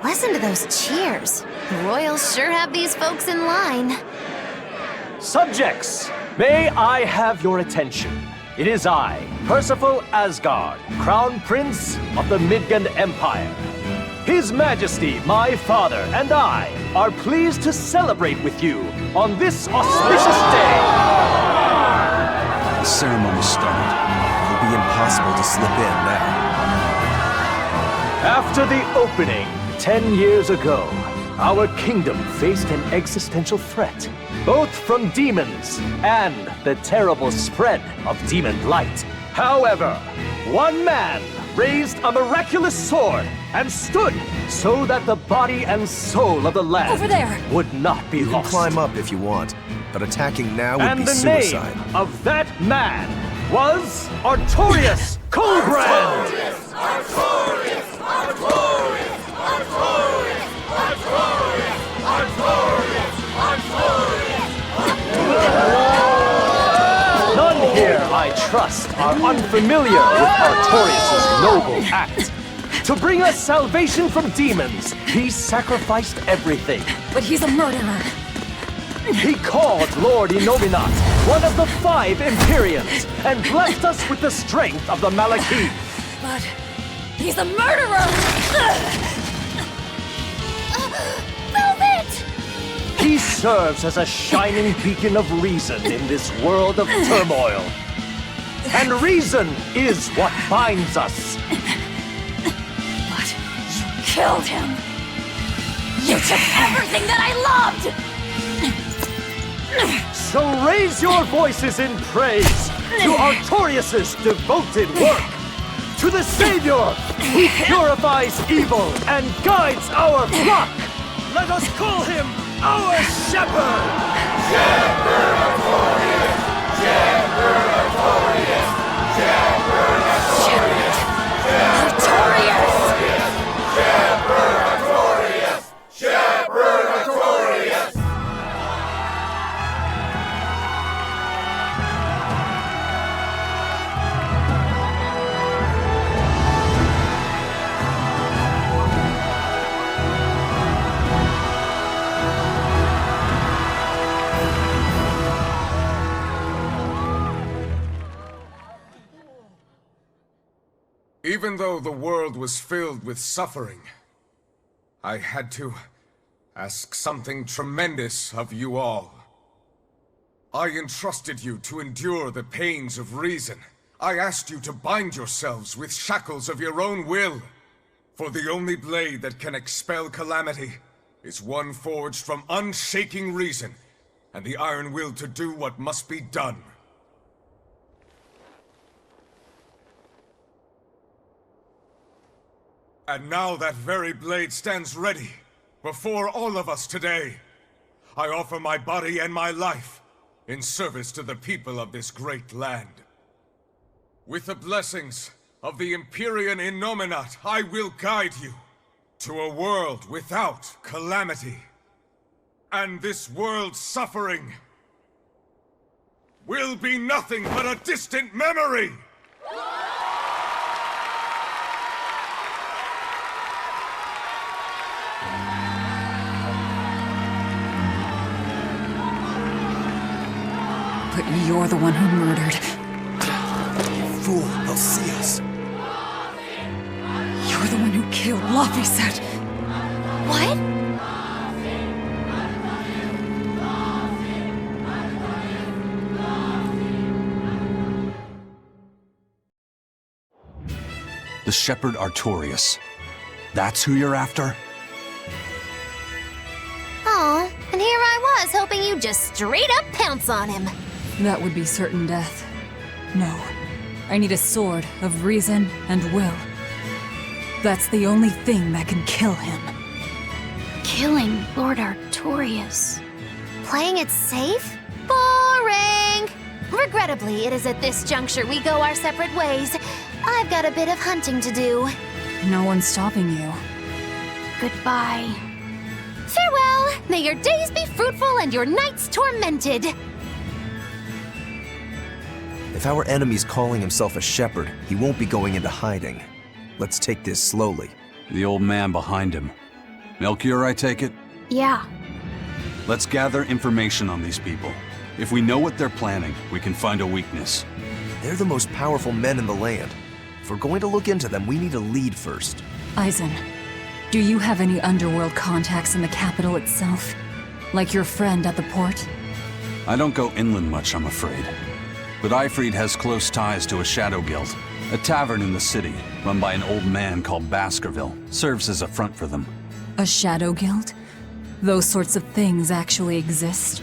Listen to those cheers. The royals sure have these folks in line. Subjects, may I have your attention? It is I, Percival Asgard, Crown Prince of the Midgand Empire. His Majesty, my father, and I are pleased to celebrate with you on this auspicious day. The ceremony started. It'll be impossible to slip in now. After the opening, 10 years ago, our kingdom faced an existential threat, both from demons and the terrible spread of demon light. However, one man raised a miraculous sword and stood so that the body and soul of the land Over there. would not be You can lost. climb up if you want, but attacking now would And be the suicide. name of that man was Artorius Coldbrand! None here, I trust, are unfamiliar with Artorius' noble act. To bring us salvation from demons, he sacrificed everything. But he's a murderer. He called Lord Inomata one of the 5 Empyreans and blessed us with the strength of the Malakith. But he's a murderer! Velvet! He serves as a shining beacon of reason in this world of turmoil. And reason is what binds us. But you killed him! You took everything that I loved! So raise your voices in praise to Artorius' devoted work, to the Savior who purifies evil and guides our flock. Let us call him our Shepherd! Shepherd Artorius! Shepherd Artorius! Shepherd Artorius! Artorius! Shepherd Artorius! Shepherd Artorius! Even though the world was filled with suffering, I had to ask something tremendous of you all. I entrusted you to endure the pains of reason. I asked you to bind yourselves with shackles of your own will. For the only blade that can expel calamity is one forged from unshaking reason and the iron will to do what must be done. And now that very blade stands ready before all of us today. I offer my body and my life in service to the people of this great land. With the blessings of the Empyrean Inomata, I will guide you to a world without calamity. And this world's suffering will be nothing but a distant memory! But you're the one who murdered. Fool, they'll see us. You're the one who killed Laphicet. What? The Shepherd Artorius. That's who you're after? Oh, and here I was hoping you'd just straight up pounce on him. That would be certain death. No. I need a sword of reason and will. That's the only thing that can kill him. Killing Lord Artorius. Playing it safe? Boring! Regrettably, it is at this juncture we go our separate ways. I've got a bit of hunting to do. No one's stopping you. Goodbye. Farewell! May your days be fruitful and your nights tormented! If our enemy's calling himself a shepherd, he won't be going into hiding. Let's take this slowly. The old man behind him. Melchior, I take it? Yeah. Let's gather information on these people. If we know what they're planning, we can find a weakness. They're the most powerful men in the land. If we're going to look into them, we need a lead first. Eisen, do you have any underworld contacts in the capital itself? Like your friend at the port? I don't go inland much, I'm afraid. But Eifried has close ties to a shadow guild. A tavern in the city, run by an old man called Baskerville, serves as a front for them. A shadow guild? Those sorts of things actually exist?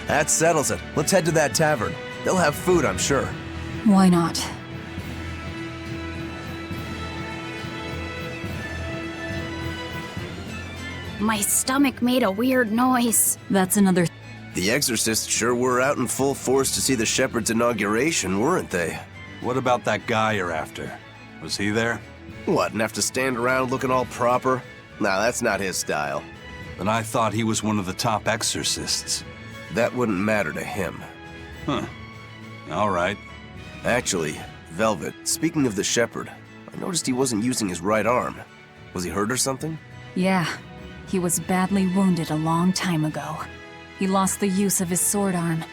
That settles it. Let's head to that tavern. They'll have food, I'm sure. Why not? My stomach made a weird noise. That's another... The exorcists sure were out in full force to see the shepherd's inauguration, weren't they? What about that guy you're after? Was he there? What, and have to stand around looking all proper? Nah, that's not his style. But I thought he was one of the top exorcists. That wouldn't matter to him. Huh. All right. Actually, Velvet, speaking of the shepherd, I noticed he wasn't using his right arm. Was he hurt or something? Yeah. He was badly wounded a long time ago. He lost the use of his sword arm.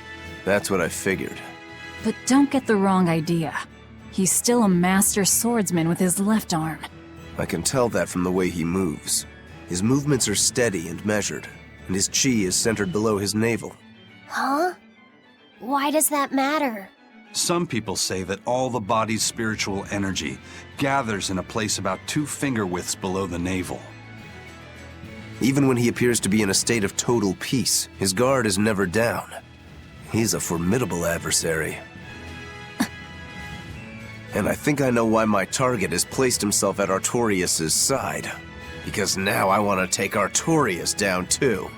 That's what I figured. But don't get the wrong idea. He's still a master swordsman with his left arm. I can tell that from the way he moves. His movements are steady and measured, and his chi is centered below his navel. Huh? Why does that matter? Some people say that all the body's spiritual energy gathers in a place about 2 finger widths below the navel. Even when he appears to be in a state of total peace, his guard is never down. He's a formidable adversary. And I think I know why my target has placed himself at Artorias' side. Because now I want to take Artorias down too.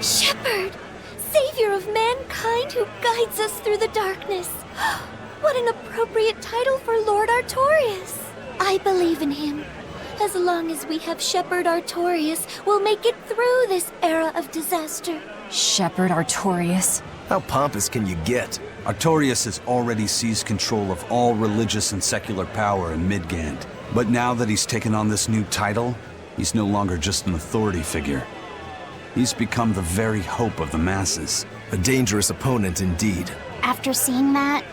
Shepherd! Savior of mankind who guides us through the darkness. What an appropriate title for Lord Artorias. I believe in him. As long as we have Shepherd Artorias, we'll make it through this era of disaster. Shepherd Artorias? How pompous can you get? Artorias has already seized control of all religious and secular power in Midgand. But now that he's taken on this new title, he's no longer just an authority figure. He's become the very hope of the masses. A dangerous opponent indeed. After seeing that,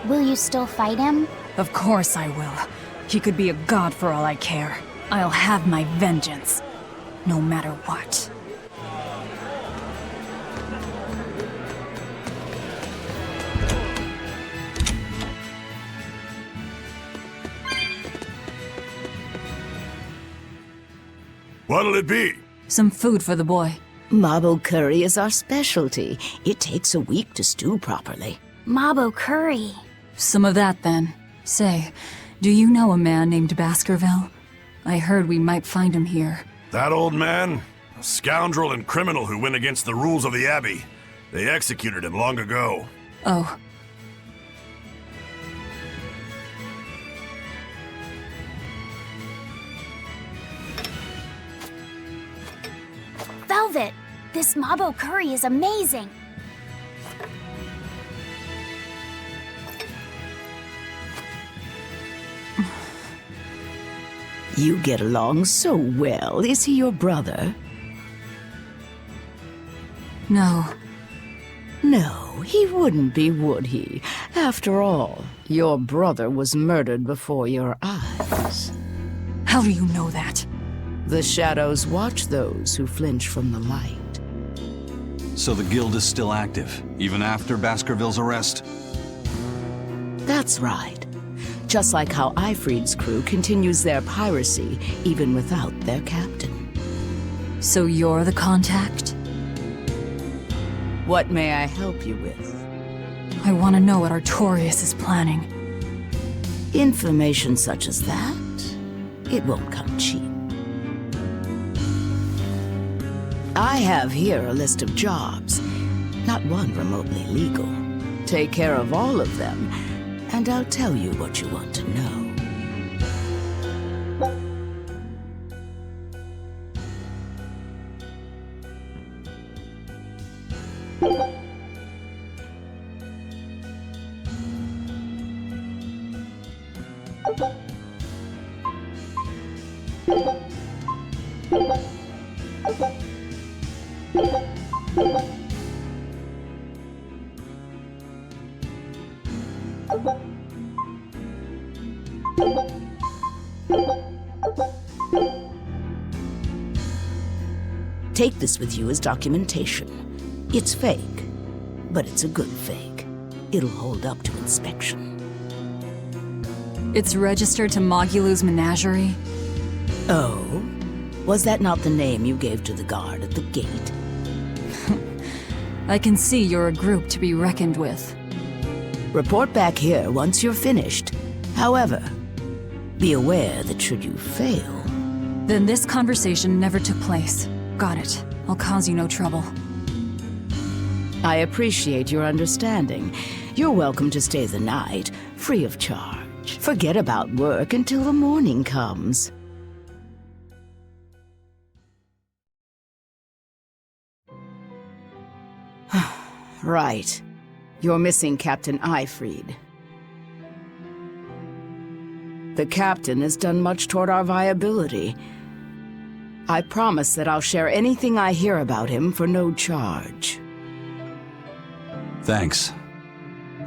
will you still fight him? Of course I will. He could be a god for all I care. I'll have my vengeance. No matter what. What'll it be? Some food for the boy. Mabo curry is our specialty. It takes a week to stew properly. Mabo curry. Some of that, then. Say, do you know a man named Baskerville? I heard we might find him here. That old man? A scoundrel and criminal who went against the rules of the Abbey. They executed him long ago. Oh. Velvet! This Mabo curry is amazing! You get along so well. Is he your brother? No. No, he wouldn't be, would he? After all, your brother was murdered before your eyes. How do you know that? The shadows watch those who flinch from the light. So the guild is still active, even after Baskerville's arrest? That's right. Just like how Ifrid's crew continues their piracy, even without their captain. So you're the contact? What may I help you with? I want to know what Artorias is planning. Information such as that, it won't come cheap. I have here a list of jobs, not one remotely legal. Take care of all of them, and I'll tell you what you want to know. Take this with you as documentation. It's fake, but it's a good fake. It'll hold up to inspection. It's registered to Mogulu's menagerie? Oh? Was that not the name you gave to the guard at the gate? I can see you're a group to be reckoned with. Report back here once you're finished. However, be aware that should you fail... Then this conversation never took place. Got it. I'll cause you no trouble. I appreciate your understanding. You're welcome to stay the night, free of charge. Forget about work until the morning comes. Right. You're missing Captain Ifrid. The captain has done much toward our viability. I promise that I'll share anything I hear about him for no charge. Thanks.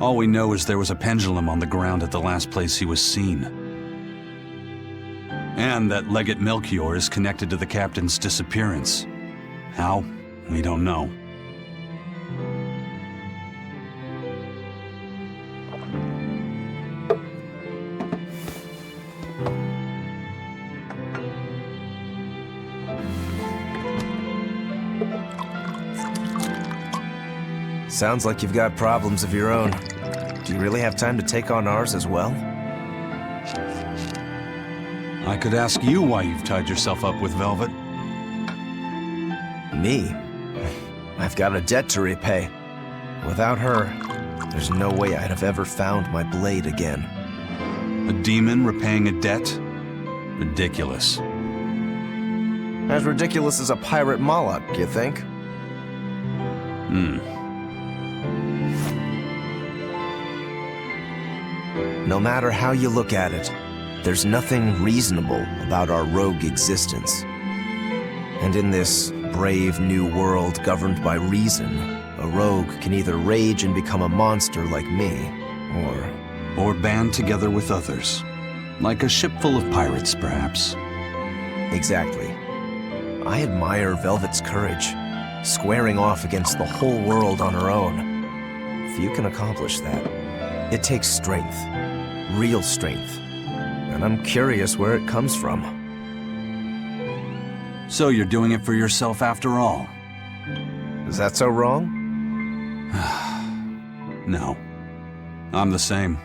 All we know is there was a pendulum on the ground at the last place he was seen. And that Legate Melchior is connected to the captain's disappearance. How? We don't know. Sounds like you've got problems of your own. Do you really have time to take on ours as well? I could ask you why you've tied yourself up with Velvet. Me? I've got a debt to repay. Without her, there's no way I'd have ever found my blade again. A demon repaying a debt? Ridiculous. As ridiculous as a pirate Moloch, you think? No matter how you look at it, there's nothing reasonable about our rogue existence. And in this brave new world governed by reason, a rogue can either rage and become a monster like me, or band together with others. Like a ship full of pirates, perhaps. Exactly. I admire Velvet's courage, squaring off against the whole world on her own. If you can accomplish that, it takes strength. Real strength. And I'm curious where it comes from. So you're doing it for yourself after all? Is that so wrong? No. I'm the same.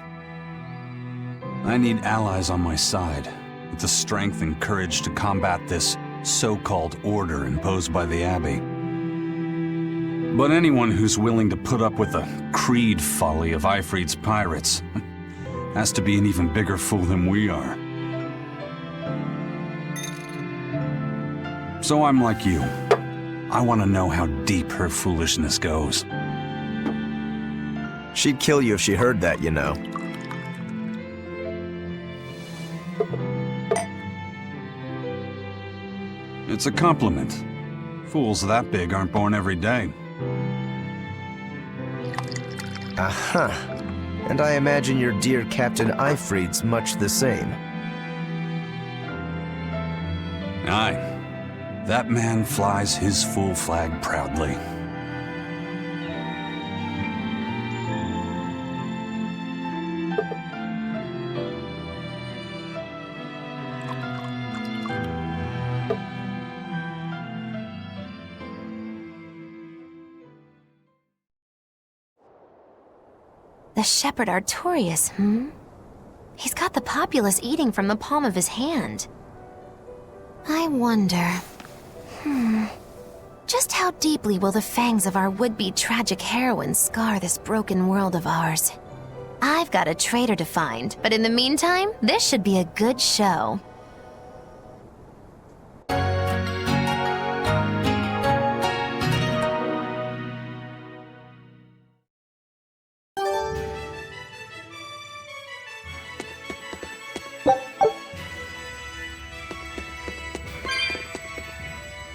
I need allies on my side, with the strength and courage to combat this so-called order imposed by the Abbey. But anyone who's willing to put up with the creed folly of Ifrid's pirates has to be an even bigger fool than we are. So I'm like you. I want to know how deep her foolishness goes. She'd kill you if she heard that, you know. It's a compliment. Fools that big aren't born every day. Aha. And I imagine your dear Captain Eifried's much the same. Aye. That man flies his fool flag proudly. The shepherd Artorius, He's got the populace eating from the palm of his hand. I wonder... Just how deeply will the fangs of our would-be tragic heroine scar this broken world of ours? I've got a traitor to find, but in the meantime, this should be a good show.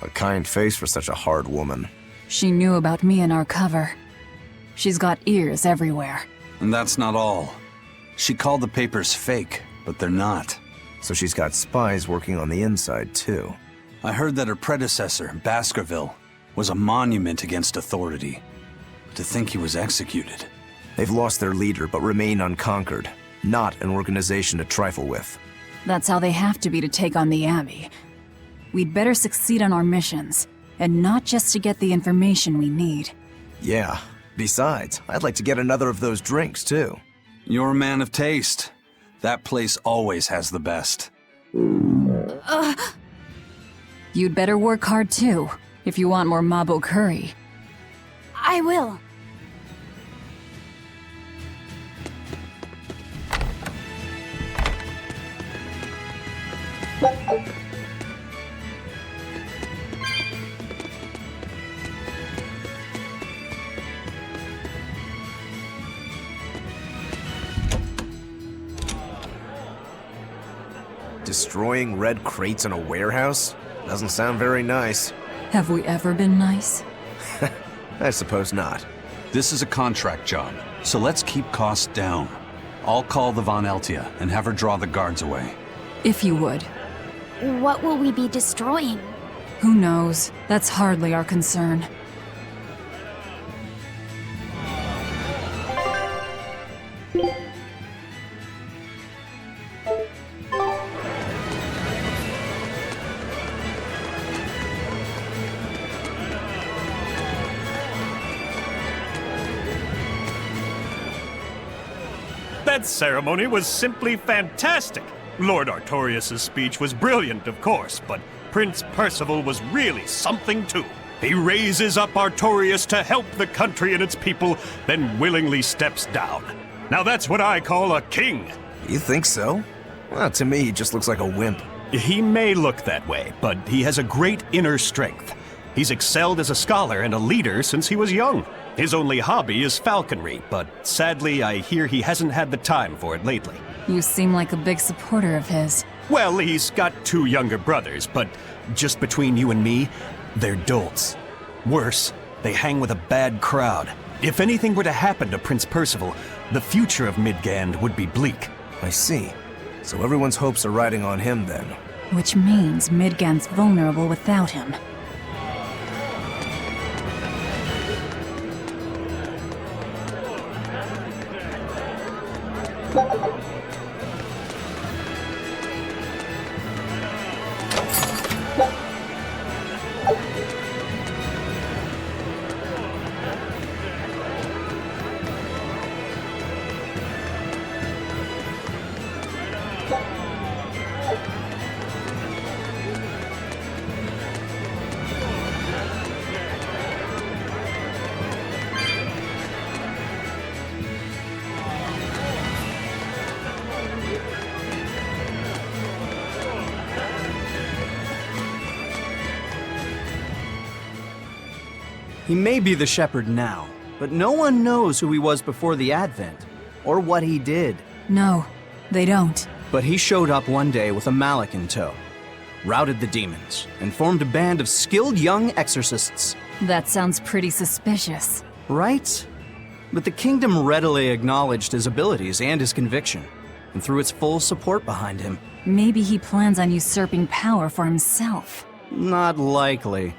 A kind face for such a hard woman. She knew about me in our cover. She's got ears everywhere. And that's not all. She called the papers fake, but they're not. So she's got spies working on the inside, too. I heard that her predecessor, Baskerville, was a monument against authority. To think he was executed. They've lost their leader, but remain unconquered. Not an organization to trifle with. That's how they have to be to take on the Abbey. We'd better succeed on our missions, and not just to get the information we need. Yeah. Besides, I'd like to get another of those drinks, too. You're a man of taste. That place always has the best. You'd better work hard, too, if you want more Mabo curry. I will. Destroying red crates in a warehouse? Doesn't sound very nice. Have we ever been nice? I suppose not. This is a contract job, so let's keep costs down. I'll call the Von Eltia and have her draw the guards away. If you would. What will we be destroying? Who knows? That's hardly our concern. That ceremony was simply fantastic. Lord Artorius' speech was brilliant, of course, but Prince Percival was really something too. He raises up Artorius to help the country and its people, then willingly steps down. Now that's what I call a king. You think so? Well, to me, he just looks like a wimp. He may look that way, but he has a great inner strength. He's excelled as a scholar and a leader since he was young. His only hobby is falconry, but sadly I hear he hasn't had the time for it lately. You seem like a big supporter of his. Well, he's got 2 younger brothers, but just between you and me, they're dolts. Worse, they hang with a bad crowd. If anything were to happen to Prince Percival, the future of Midgand would be bleak. I see. So everyone's hopes are riding on him then. Which means Midgand's vulnerable without him. He may be the shepherd now, but no one knows who he was before the Advent, or what he did. No, they don't. But he showed up one day with a mallet in tow, routed the demons, and formed a band of skilled young exorcists. That sounds pretty suspicious. Right? But the kingdom readily acknowledged his abilities and his conviction, and threw its full support behind him. Maybe he plans on usurping power for himself. Not likely.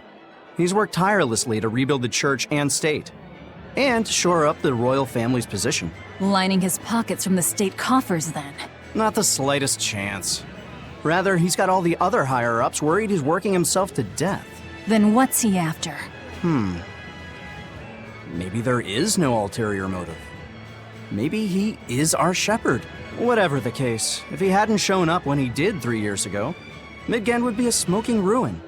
He's worked tirelessly to rebuild the church and state, and shore up the royal family's position. Lining his pockets from the state coffers, then. Not the slightest chance. Rather, he's got all the other higher-ups worried he's working himself to death. Then what's he after? Maybe there is no ulterior motive. Maybe he is our shepherd. Whatever the case, if he hadn't shown up when he did 3 years ago, Midgand would be a smoking ruin.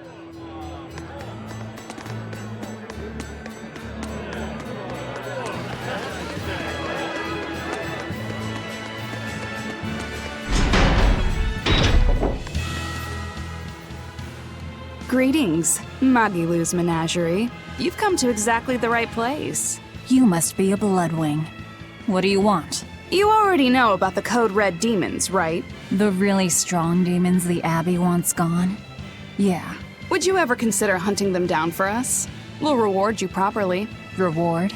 Greetings, Magilu's menagerie. You've come to exactly the right place. You must be a Bloodwing. What do you want? You already know about the Code Red demons, right? The really strong demons the Abbey wants gone? Yeah. Would you ever consider hunting them down for us? We'll reward you properly. Reward?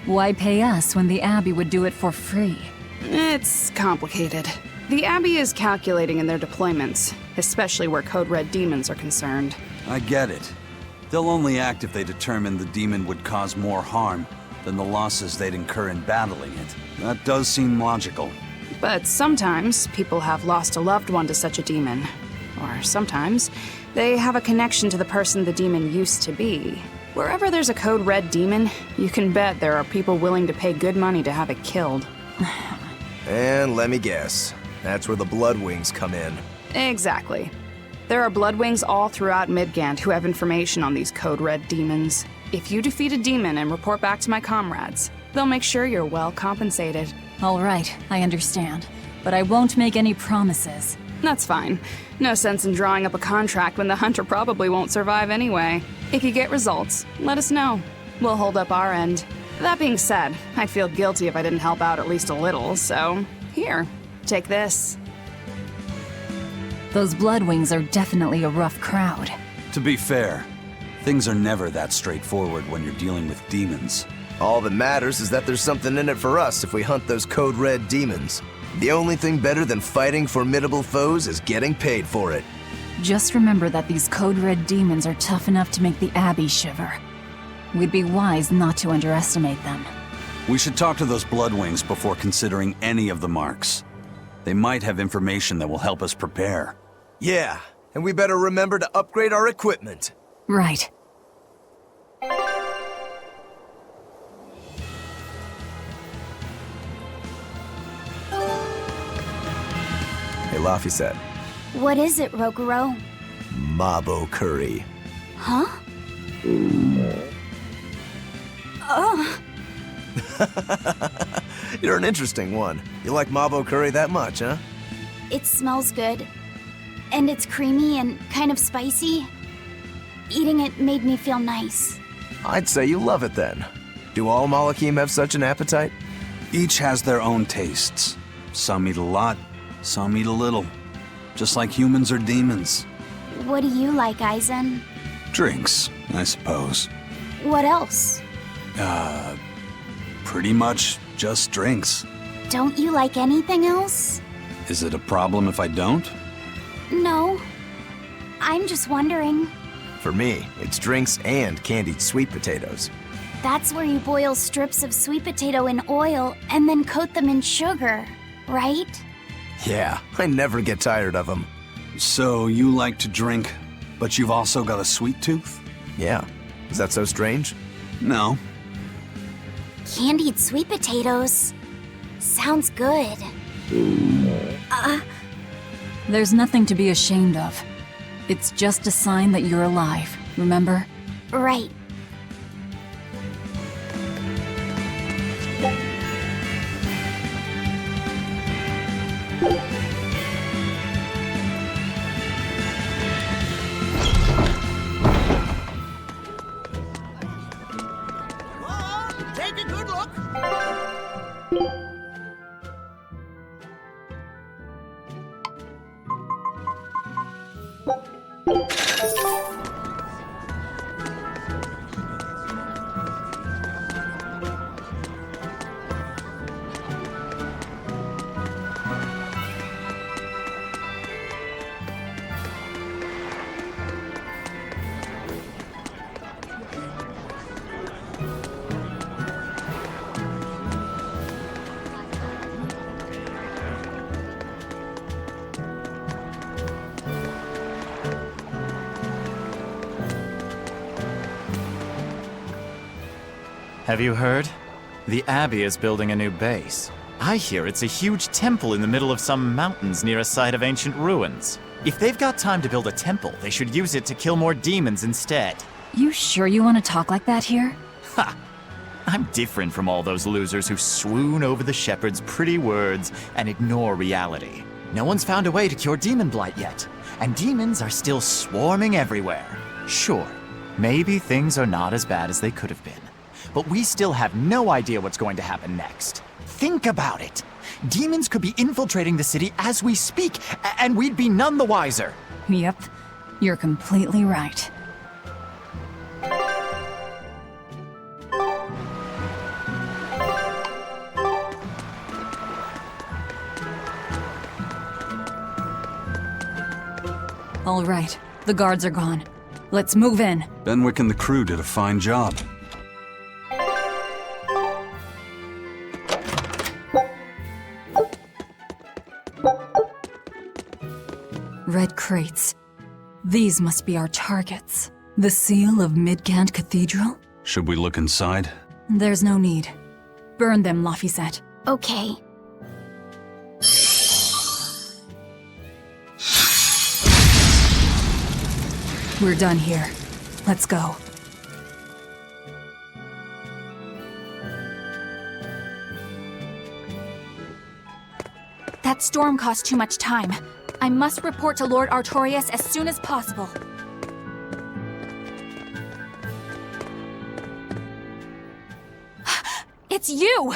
Why pay us when the Abbey would do it for free? It's complicated. The Abbey is calculating in their deployments, especially where Code Red demons are concerned. I get it. They'll only act if they determine the demon would cause more harm than the losses they'd incur in battling it. That does seem logical. But sometimes people have lost a loved one to such a demon. Or sometimes they have a connection to the person the demon used to be. Wherever there's a Code Red demon, you can bet there are people willing to pay good money to have it killed. And let me guess, that's where the Bloodwings come in. Exactly. There are Bloodwings all throughout Midgand who have information on these Code Red demons. If you defeat a demon and report back to my comrades, they'll make sure you're well compensated. All right, I understand. But I won't make any promises. That's fine. No sense in drawing up a contract when the hunter probably won't survive anyway. If you get results, let us know. We'll hold up our end. That being said, I'd feel guilty if I didn't help out at least a little, so here, take this. Those Bloodwings are definitely a rough crowd. To be fair, things are never that straightforward when you're dealing with demons. All that matters is that there's something in it for us if we hunt those Code Red demons. The only thing better than fighting formidable foes is getting paid for it. Just remember that these Code Red demons are tough enough to make the Abbey shiver. We'd be wise not to underestimate them. We should talk to those Bloodwings before considering any of the marks. They might have information that will help us prepare. Yeah, and we better remember to upgrade our equipment. Right. Hey, Laphicet. What is it, Roguro? Mabo curry. Huh? You're an interesting one. You like Mabo curry that much, huh? It smells good. And it's creamy and kind of spicy. Eating it made me feel nice. I'd say you love it then. Do all Malakim have such an appetite? Each has their own tastes. Some eat a lot, some eat a little. Just like humans or demons. What do you like, Aizen? Drinks, I suppose. What else? Pretty much just drinks. Don't you like anything else? Is it a problem if I don't? No. I'm just wondering. For me, it's drinks and candied sweet potatoes. That's where you boil strips of sweet potato in oil and then coat them in sugar, right? Yeah, I never get tired of them. So you like to drink, but you've also got a sweet tooth? Yeah. Is that so strange? No. Candied sweet potatoes. Sounds good. There's nothing to be ashamed of. It's just a sign that you're alive, remember? Right. Have you heard? The Abbey is building a new base. I hear it's a huge temple in the middle of some mountains near a site of ancient ruins. If they've got time to build a temple, they should use it to kill more demons instead. You sure you want to talk like that here? Ha! I'm different from all those losers who swoon over the shepherd's pretty words and ignore reality. No one's found a way to cure demon blight yet, and demons are still swarming everywhere. Sure, maybe things are not as bad as they could have been, but we still have no idea what's going to happen next. Think about it. Demons could be infiltrating the city as we speak, and we'd be none the wiser. Yep, you're completely right. All right, the guards are gone. Let's move in. Benwick and the crew did a fine job. Red crates. These must be our targets. The seal of Midgand Cathedral? Should we look inside? There's no need. Burn them, Laphicet. Okay. We're done here. Let's go. That storm caused too much time. I must report to Lord Artorias as soon as possible. It's you!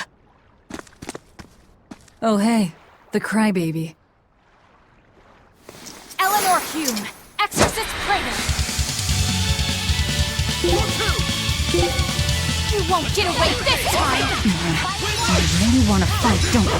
Oh hey, the crybaby. Eleanor Hume, Exorcist Praetor! You won't get away this time! You really want to fight, don't you?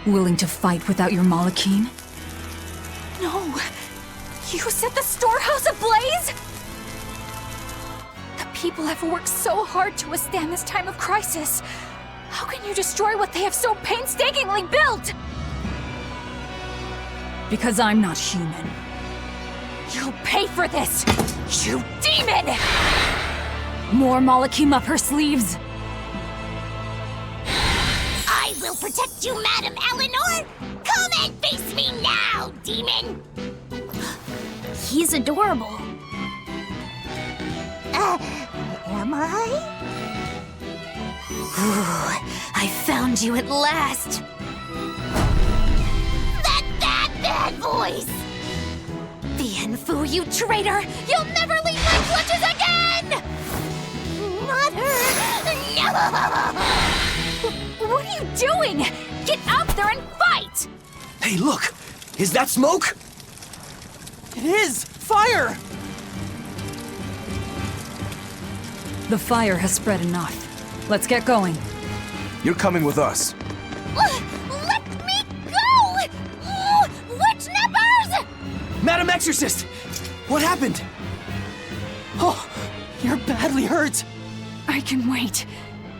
Willing to fight without your Malachine? No! You set the storehouse ablaze?! The people have worked so hard to withstand this time of crisis. How can you destroy what they have so painstakingly built? Because I'm not human. You'll pay for this, you demon! More Malachim up her sleeves? I will protect you, Madam Eleanor! Come and face me now, demon! He's adorable. Am I? Ooh, I found you at last! That bad voice! Bienfu, you traitor! You'll never leave my clutches again! Mother! No! What are you doing? Get out there and fight! Hey, look! Is that smoke? It is! Fire! The fire has spread enough. Let's get going. You're coming with us. Let me go! Witch nippers! Madam Exorcist! What happened? Oh, you're badly hurt. I can wait.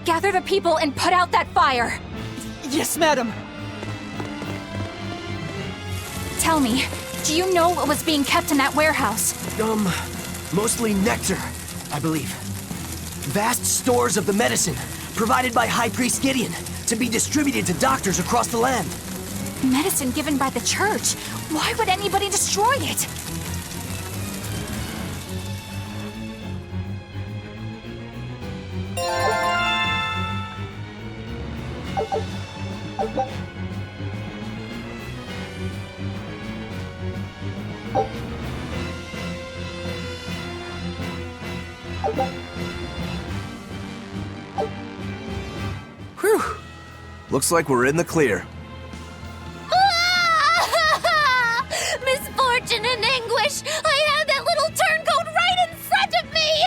Gather the people and put out that fire! Yes, madam. Tell me, do you know what was being kept in that warehouse? Mostly nectar, I believe. Vast stores of the medicine, provided by High Priest Gideon, to be distributed to doctors across the land. Medicine given by the church. Why would anybody destroy it? Whew. Looks like we're in the clear. Misfortune and anguish! I had that little turncoat right in front of me!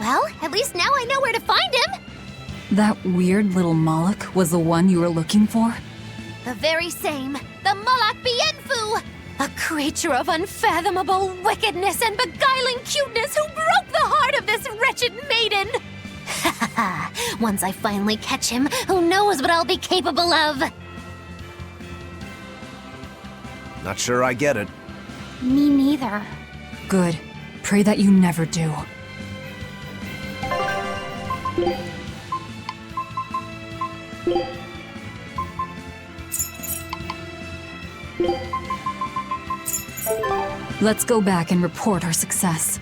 Well, at least now I know where to find him. That weird little Moloch was the one you were looking for? The very same. The Moloch Bienfu! A creature of unfathomable wickedness and beguiling cuteness who broke the heart of this wretched maiden! Ha ha ha! Once I finally catch him, who knows what I'll be capable of? Not sure I get it. Me neither. Good. Pray that you never do. Let's go back and report our success.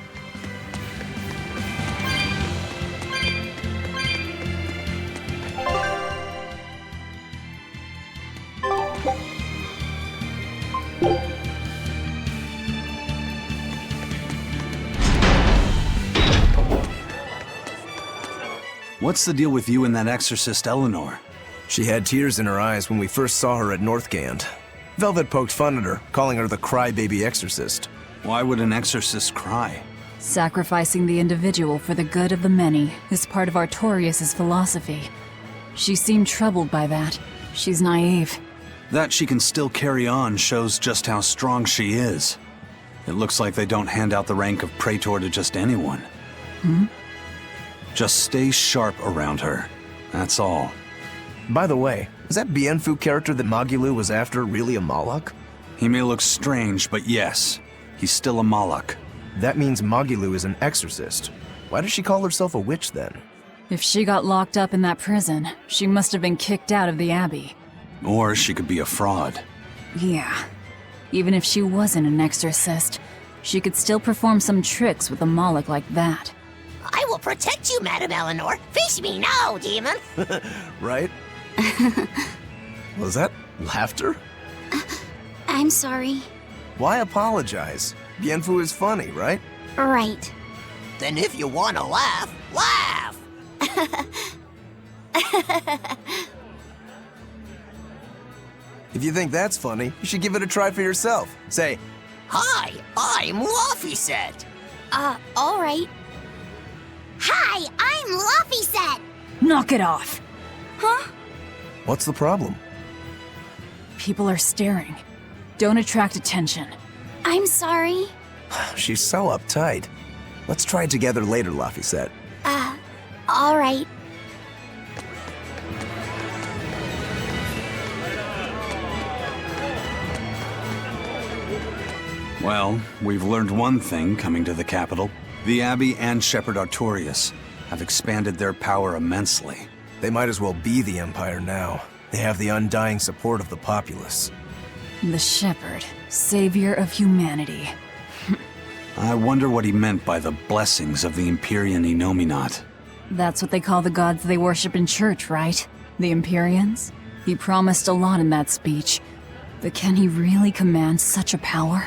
What's the deal with you and that exorcist Eleanor? She had tears in her eyes when we first saw her at Northgand. Velvet poked fun at her, calling her the crybaby exorcist. Why would an exorcist cry? Sacrificing the individual for the good of the many is part of Artorias' philosophy. She seemed troubled by that. She's naive. That she can still carry on shows just how strong she is. It looks like they don't hand out the rank of Praetor to just anyone. Just stay sharp around her. That's all. By the way, is that Bienfu character that Magilou was after really a Moloch? He may look strange, but yes, he's still a Moloch. That means Magilou is an exorcist. Why does she call herself a witch then? If she got locked up in that prison, she must have been kicked out of the Abbey. Or she could be a fraud. Yeah. Even if she wasn't an exorcist, she could still perform some tricks with a Moloch like that. I will protect you, Madam Eleanor. Face me now, demon. Right? Was that laughter? I'm sorry. Why apologize? Bienfu is funny, right? Right. Then if you want to laugh, laugh! If you think that's funny, you should give it a try for yourself. Say, Hi, I'm Laufeyset. All right. Hi, I'm Laufeyset. Knock it off! Huh? what's the problem? People are staring. Don't attract attention. I'm sorry. She's so uptight. Let's try it together later, Laufeyset. All right. Well, we've learned one thing coming to the capital. The Abbey and Shepherd Artorias have expanded their power immensely. They might as well be the Empire now. They have the undying support of the populace. The Shepherd, savior of humanity. I wonder what he meant by the blessings of the Empyrean Inominat. That's what they call the gods they worship in church, right? The Empyreans? He promised a lot in that speech. But can he really command such a power?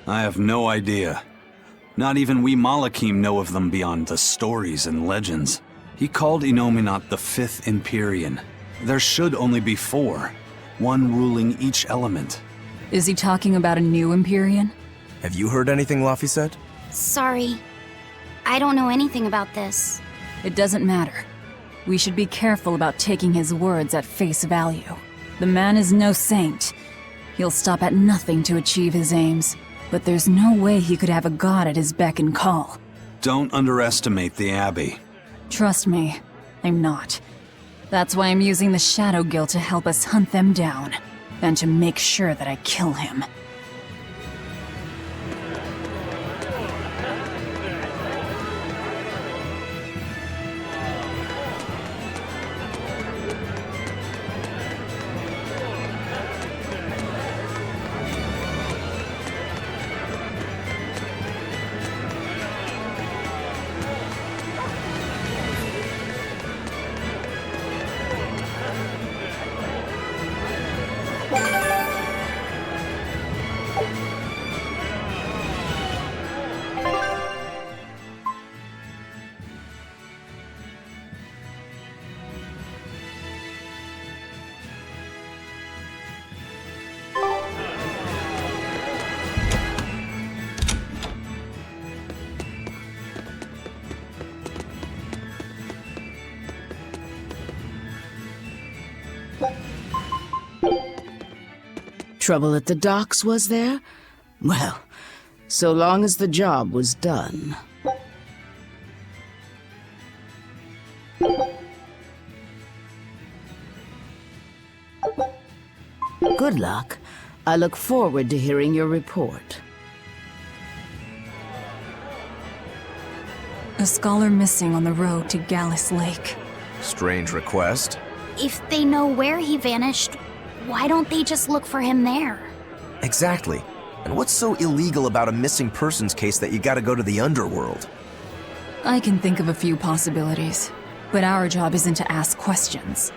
I have no idea. Not even we Malachim know of them beyond the stories and legends. He called Inominat the Fifth Empyrean. There should only be four, one ruling each element. Is he talking about a new Empyrean? Have you heard anything, Laufeyset? Sorry. I don't know anything about this. It doesn't matter. We should be careful about taking his words at face value. The man is no saint. He'll stop at nothing to achieve his aims. But there's no way he could have a god at his beck and call. Don't underestimate the Abbey. Trust me, I'm not. That's why I'm using the Shadow Guild to help us hunt them down. And to make sure that I kill him. Trouble at the docks, was there? Well, so long as the job was done. Good luck. I look forward to hearing your report. A scholar missing on the road to Gallus Lake. Strange request. If they know where he vanished, why don't they just look for him there? Exactly. And what's so illegal about a missing persons case that you gotta go to the underworld? I can think of a few possibilities, but our job isn't to ask questions.